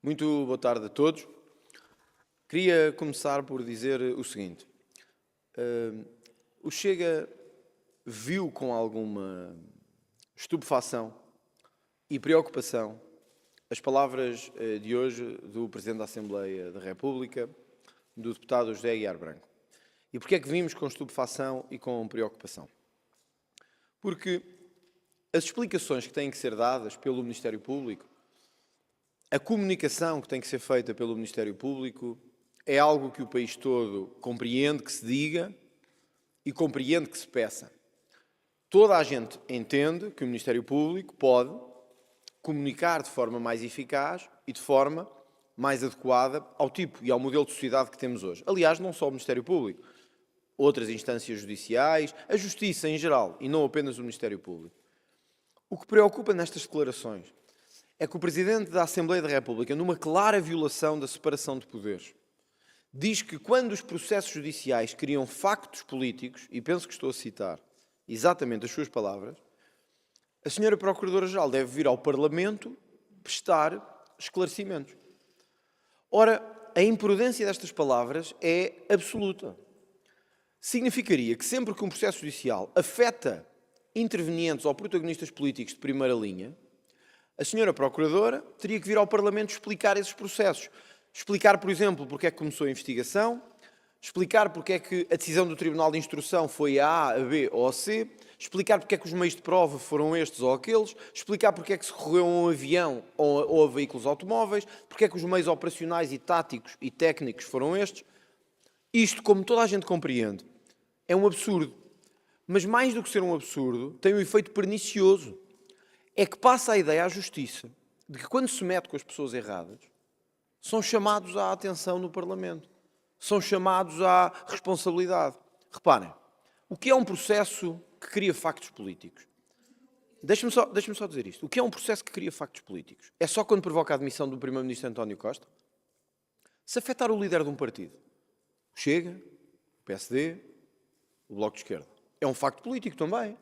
Muito boa tarde a todos. Queria começar por dizer o seguinte. O Chega viu com alguma estupefação e preocupação as palavras de hoje do Presidente da Assembleia da República, do deputado José Aguiar Branco. E porquê é que vimos com estupefação e com preocupação? Porque as explicações que têm que ser dadas pelo Ministério Público, a comunicação que tem que ser feita pelo Ministério Público é algo que o país todo compreende que se diga e compreende que se peça. Toda a gente entende que o Ministério Público pode comunicar de forma mais eficaz e de forma mais adequada ao tipo e ao modelo de sociedade que temos hoje. Aliás, não só o Ministério Público, outras instâncias judiciais, a Justiça em geral e não apenas o Ministério Público. O que preocupa nestas declarações é que o Presidente da Assembleia da República, numa clara violação da separação de poderes, diz que quando os processos judiciais criam factos políticos, e penso que estou a citar exatamente as suas palavras, a senhora Procuradora-Geral deve vir ao Parlamento prestar esclarecimentos. Ora, a imprudência destas palavras é absoluta. Significaria que sempre que um processo judicial afeta intervenientes ou protagonistas políticos de primeira linha, a senhora Procuradora teria que vir ao Parlamento explicar esses processos. Explicar, por exemplo, porque é que começou a investigação, explicar porque é que a decisão do Tribunal de Instrução foi a B ou a C, explicar porque é que os meios de prova foram estes ou aqueles, explicar porque é que se recorreu a um avião ou a veículos automóveis, porque é que os meios operacionais e táticos e técnicos foram estes. Isto, como toda a gente compreende, é um absurdo. Mas mais do que ser um absurdo, tem um efeito pernicioso. É que passa a ideia à Justiça de que quando se mete com as pessoas erradas, são chamados à atenção no Parlamento. São chamados à responsabilidade. Reparem, o que é um processo que cria factos políticos? Deixe-me só dizer isto. O que é um processo que cria factos políticos? É só quando provoca a admissão do Primeiro-Ministro António Costa? Se afetar o líder de um partido, o Chega, o PSD, o Bloco de Esquerda, é um facto político também.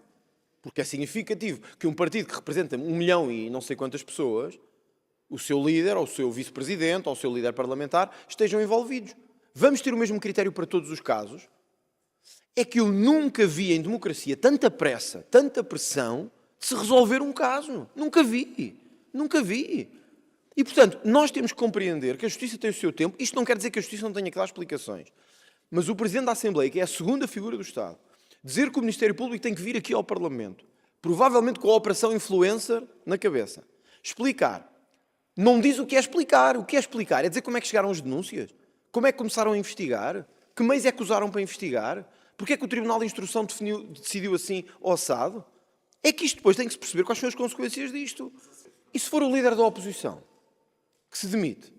Porque é significativo que um partido que representa 1 milhão e não sei quantas pessoas, o seu líder, ou o seu vice-presidente, ou o seu líder parlamentar, estejam envolvidos. Vamos ter o mesmo critério para todos os casos? É que eu nunca vi em democracia tanta pressa, tanta pressão de se resolver um caso. Nunca vi. Nunca vi. E, portanto, nós temos que compreender que a Justiça tem o seu tempo. Isto não quer dizer que a Justiça não tenha que dar explicações. Mas o Presidente da Assembleia, que é a segunda figura do Estado, dizer que o Ministério Público tem que vir aqui ao Parlamento, provavelmente com a operação influencer na cabeça, explicar. Não diz o que é explicar. O que é explicar é dizer como é que chegaram as denúncias, como é que começaram a investigar, que meios é que usaram para investigar, porque é que o Tribunal de Instrução decidiu assim ou assado. É que isto depois tem que se perceber quais são as consequências disto. E se for o líder da oposição que se demite?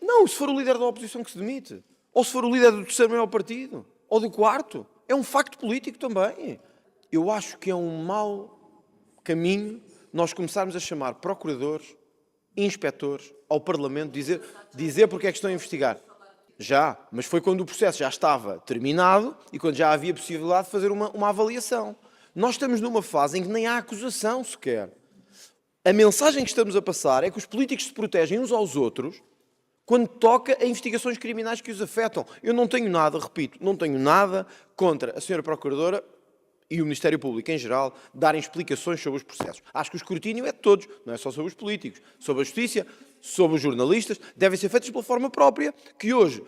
Não, se for o líder da oposição que se demite, ou se for o líder do terceiro maior partido, ou do quarto, é um facto político também. Eu acho que é um mau caminho nós começarmos a chamar procuradores, inspectores ao Parlamento, dizer porque é que estão a investigar. Já, mas foi quando o processo já estava terminado e quando já havia possibilidade de fazer uma avaliação. Nós estamos numa fase em que nem há acusação sequer. A mensagem que estamos a passar é que os políticos se protegem uns aos outros quando toca a investigações criminais que os afetam. Eu não tenho nada, repito, não tenho nada contra a senhora Procuradora e o Ministério Público em geral darem explicações sobre os processos. Acho que o escrutínio é de todos, não é só sobre os políticos. Sobre a Justiça, sobre os jornalistas, devem ser feitos pela forma própria que hoje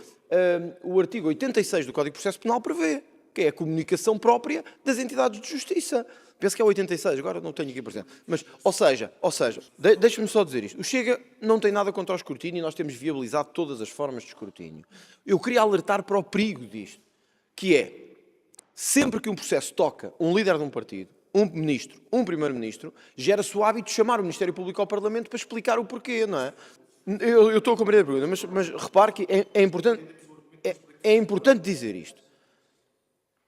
o artigo 86 do Código de Processo Penal prevê, que é a comunicação própria das entidades de justiça. Penso que é o 86, agora não tenho aqui presente. Mas, ou seja, deixe-me só dizer isto. O Chega não tem nada contra o escrutínio e nós temos viabilizado todas as formas de escrutínio. Eu queria alertar para o perigo disto, que é, sempre que um processo toca um líder de um partido, um ministro, um primeiro-ministro, gera-se o hábito de chamar o Ministério Público ao Parlamento para explicar o porquê, não é? Eu estou a compreender a pergunta, mas repare que é importante dizer isto.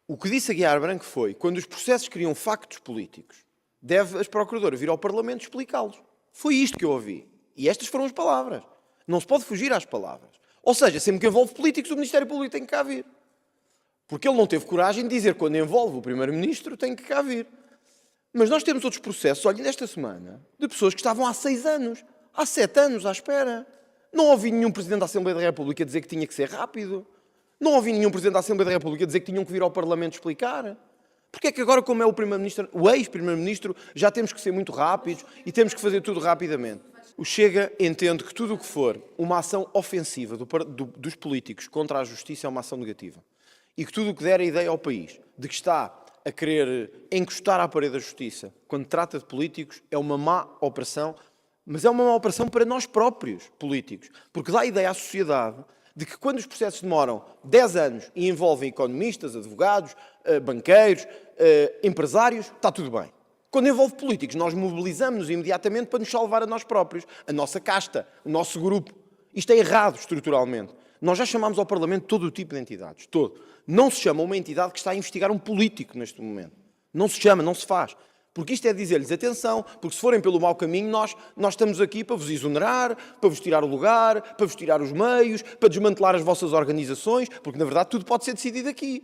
O que disse Aguiar Branco foi, quando os processos criam factos políticos, deve as Procuradoras vir ao Parlamento explicá-los. Foi isto que eu ouvi. E estas foram as palavras. Não se pode fugir às palavras. Ou seja, sempre que envolve políticos, o Ministério Público tem que cá vir. Porque ele não teve coragem de dizer que quando envolve o Primeiro-Ministro tem que cá vir. Mas nós temos outros processos, olhem, nesta semana, de pessoas que estavam há 6 anos. Há 7 anos à espera. Não ouvi nenhum Presidente da Assembleia da República dizer que tinha que ser rápido. Não ouvi nenhum Presidente da Assembleia da República dizer que tinham que vir ao Parlamento explicar. Porque é que agora, como é o Primeiro-Ministro, o ex-Primeiro-Ministro, já temos que ser muito rápidos e temos que fazer tudo rapidamente? O Chega entende que tudo o que for uma ação ofensiva dos políticos contra a justiça é uma ação negativa. E que tudo o que der a ideia ao país de que está a querer encostar à parede da justiça quando trata de políticos é uma má operação, mas é uma má operação para nós próprios, políticos. Porque dá a ideia à sociedade de que quando os processos demoram 10 anos e envolvem economistas, advogados, banqueiros, empresários, está tudo bem. Quando envolve políticos, nós mobilizamos-nos imediatamente para nos salvar a nós próprios, a nossa casta, o nosso grupo. Isto é errado estruturalmente. Nós já chamámos ao Parlamento todo o tipo de entidades, todo. Não se chama uma entidade que está a investigar um político neste momento. Não se chama, não se faz. Porque isto é dizer-lhes atenção, porque se forem pelo mau caminho, nós estamos aqui para vos exonerar, para vos tirar o lugar, para vos tirar os meios, para desmantelar as vossas organizações, porque na verdade tudo pode ser decidido aqui.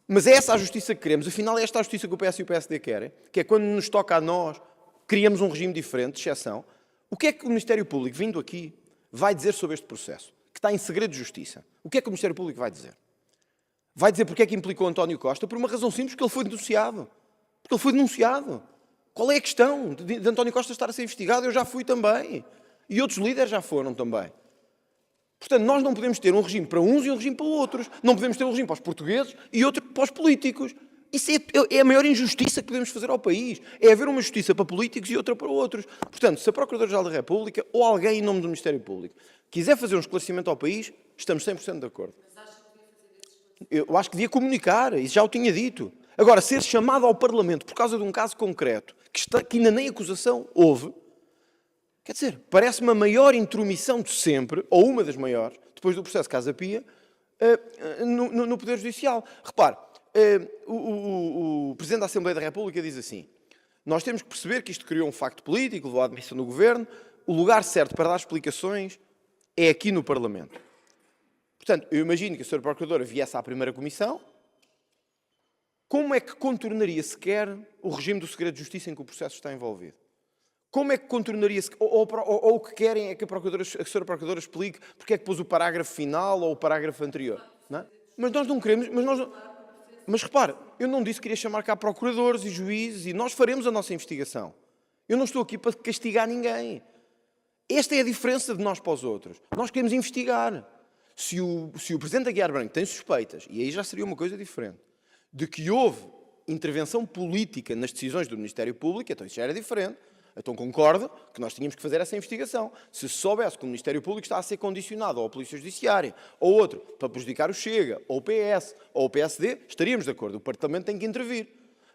Mas é essa a justiça que queremos. Afinal, é esta a justiça que o PS e o PSD querem, que é quando nos toca a nós, criamos um regime diferente, de exceção. O que é que o Ministério Público, vindo aqui, vai dizer sobre este processo, que está em segredo de justiça? O que é que o Ministério Público vai dizer? Vai dizer porque é que implicou António Costa? Por uma razão simples, porque ele foi denunciado. Porque ele foi denunciado. Qual é a questão de António Costa estar a ser investigado? Eu já fui também. E outros líderes já foram também. Portanto, nós não podemos ter um regime para uns e um regime para outros. Não podemos ter um regime para os portugueses e outro para os políticos. Isso é a maior injustiça que podemos fazer ao país. É haver uma justiça para políticos e outra para outros. Portanto, se a Procuradora-Geral da República ou alguém em nome do Ministério Público quiser fazer um esclarecimento ao país, estamos 100% de acordo. Eu acho que devia comunicar, isso já o tinha dito. Agora, ser chamado ao Parlamento por causa de um caso concreto, que ainda nem acusação houve, quer dizer, parece-me a maior intromissão de sempre, ou uma das maiores, depois do processo Casa Pia, no Poder Judicial. Repare, o Presidente da Assembleia da República diz assim: nós temos que perceber que isto criou um facto político, levou à admissão do Governo, o lugar certo para dar explicações é aqui no Parlamento. Portanto, eu imagino que a Sra. Procuradora viesse à primeira comissão. Como é que contornaria sequer o regime do segredo de justiça em que o processo está envolvido? Como é que contornaria, ou o que querem é que a Sra. Procuradora explique porque é que pôs o parágrafo final ou o parágrafo anterior? Não é? Mas nós não queremos... Mas repare, eu não disse que queria chamar cá procuradores e juízes e nós faremos a nossa investigação. Eu não estou aqui para castigar ninguém. Esta é a diferença de nós para os outros. Nós queremos investigar. Se o Presidente Aguiar Branco tem suspeitas, e aí já seria uma coisa diferente, de que houve intervenção política nas decisões do Ministério Público, então isso já era diferente. Então concordo que nós tínhamos que fazer essa investigação. Se soubesse que o Ministério Público está a ser condicionado ou à Polícia Judiciária ou outro para prejudicar o Chega, ou o PS, ou o PSD, estaríamos de acordo. O Parlamento tem que intervir.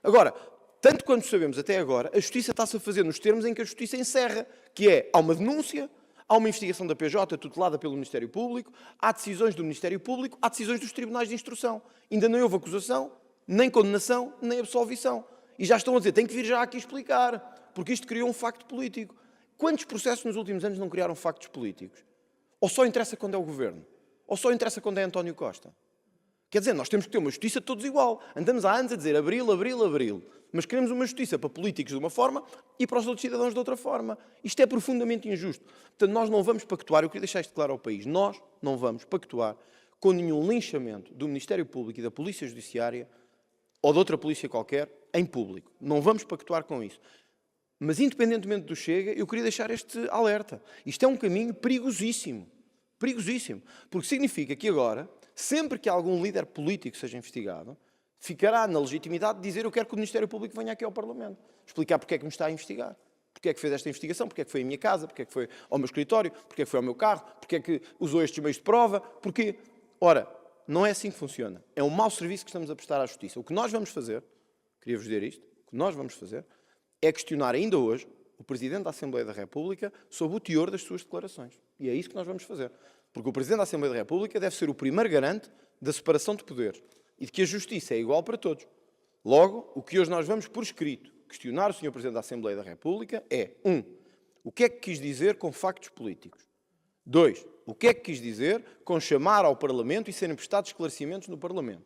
Agora, tanto quanto sabemos até agora, a Justiça está-se a fazer nos termos em que a Justiça encerra, que é, há uma denúncia, há uma investigação da PJ tutelada pelo Ministério Público, há decisões do Ministério Público, há decisões dos tribunais de instrução. Ainda não houve acusação, nem condenação, nem absolvição. E já estão a dizer, tem que vir já aqui explicar, porque isto criou um facto político. Quantos processos nos últimos anos não criaram factos políticos? Ou só interessa quando é o Governo? Ou só interessa quando é António Costa? Quer dizer, nós temos que ter uma justiça todos igual. Andamos há anos a dizer abril, abril, abril. Mas queremos uma justiça para políticos de uma forma e para os outros cidadãos de outra forma. Isto é profundamente injusto. Portanto, nós não vamos pactuar, eu queria deixar isto claro ao país, nós não vamos pactuar com nenhum linchamento do Ministério Público e da Polícia Judiciária ou de outra polícia qualquer em público. Não vamos pactuar com isso. Mas, independentemente do Chega, eu queria deixar este alerta. Isto é um caminho perigosíssimo. Perigosíssimo. Porque significa que agora, sempre que algum líder político seja investigado, ficará na legitimidade de dizer: eu quero que o Ministério Público venha aqui ao Parlamento. Explicar porque é que me está a investigar. Porque é que fez esta investigação, porque é que foi à minha casa, porque é que foi ao meu escritório, porque é que foi ao meu carro, porque é que usou estes meios de prova, porquê? Ora, não é assim que funciona. É um mau serviço que estamos a prestar à Justiça. O que nós vamos fazer, queria-vos dizer isto, o que nós vamos fazer é questionar ainda hoje o Presidente da Assembleia da República sobre o teor das suas declarações. E é isso que nós vamos fazer. Porque o Presidente da Assembleia da República deve ser o primeiro garante da separação de poderes e de que a justiça é igual para todos. Logo, o que hoje nós vamos por escrito questionar o Sr. Presidente da Assembleia da República é: 1. O que é que quis dizer com factos políticos? 2. O que é que quis dizer com chamar ao Parlamento e serem prestados esclarecimentos no Parlamento?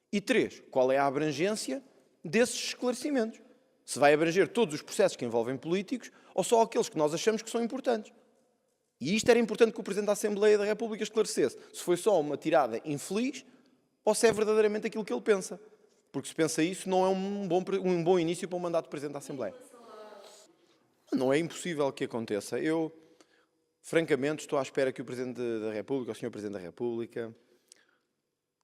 E 3. Qual é a abrangência desses esclarecimentos? Se vai abranger todos os processos que envolvem políticos ou só aqueles que nós achamos que são importantes. E isto era importante que o Presidente da Assembleia da República esclarecesse se foi só uma tirada infeliz ou se é verdadeiramente aquilo que ele pensa. Porque se pensa isso, não é um bom início para um mandato de Presidente da Assembleia. Não é impossível que aconteça. Eu, francamente, estou à espera que o Presidente da República, o Sr. Presidente da República,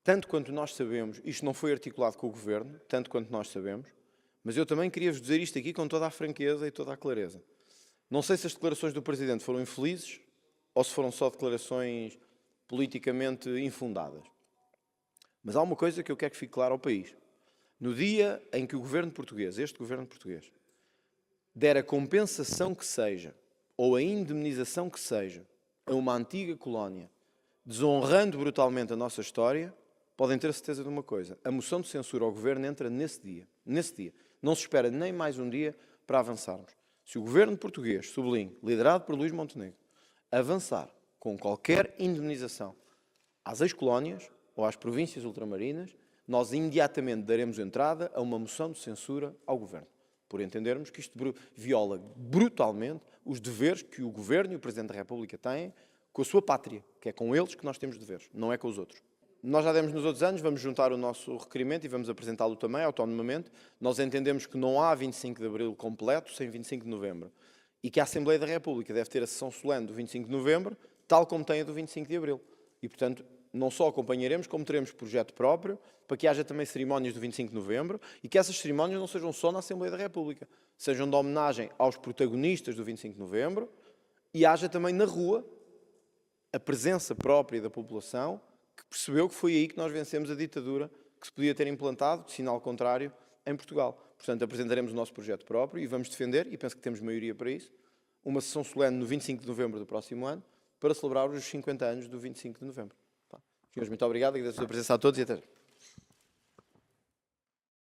tanto quanto nós sabemos, isto não foi articulado com o Governo, tanto quanto nós sabemos, mas eu também queria vos dizer isto aqui com toda a franqueza e toda a clareza. Não sei se as declarações do Presidente foram infelizes ou se foram só declarações politicamente infundadas. Mas há uma coisa que eu quero que fique claro ao país. No dia em que o Governo português, este Governo português, der a compensação que seja, ou a indemnização que seja, a uma antiga colónia, desonrando brutalmente a nossa história, podem ter certeza de uma coisa. A moção de censura ao Governo entra nesse dia. Nesse dia. Não se espera nem mais um dia para avançarmos. Se o Governo português, sublinho, liderado por Luís Montenegro, avançar com qualquer indemnização às ex-colónias ou às províncias ultramarinas, nós imediatamente daremos entrada a uma moção de censura ao Governo, por entendermos que isto viola brutalmente os deveres que o Governo e o Presidente da República têm com a sua pátria, que é com eles que nós temos deveres, não é com os outros. Nós já demos nos outros anos, vamos juntar o nosso requerimento e vamos apresentá-lo também, autonomamente. Nós entendemos que não há 25 de Abril completo sem 25 de Novembro e que a Assembleia da República deve ter a sessão solene do 25 de Novembro, tal como tem a do 25 de Abril. E, portanto, não só acompanharemos, como teremos projeto próprio para que haja também cerimónias do 25 de Novembro e que essas cerimónias não sejam só na Assembleia da República, sejam de homenagem aos protagonistas do 25 de Novembro e haja também na rua a presença própria da população que percebeu que foi aí que nós vencemos a ditadura que se podia ter implantado, de sinal contrário, em Portugal. Portanto, apresentaremos o nosso projeto próprio e vamos defender, e penso que temos maioria para isso, uma sessão solene no 25 de novembro do próximo ano para celebrar os 50 anos do 25 de novembro. Senhores, muito obrigado, agradeço a presença a todos e até já.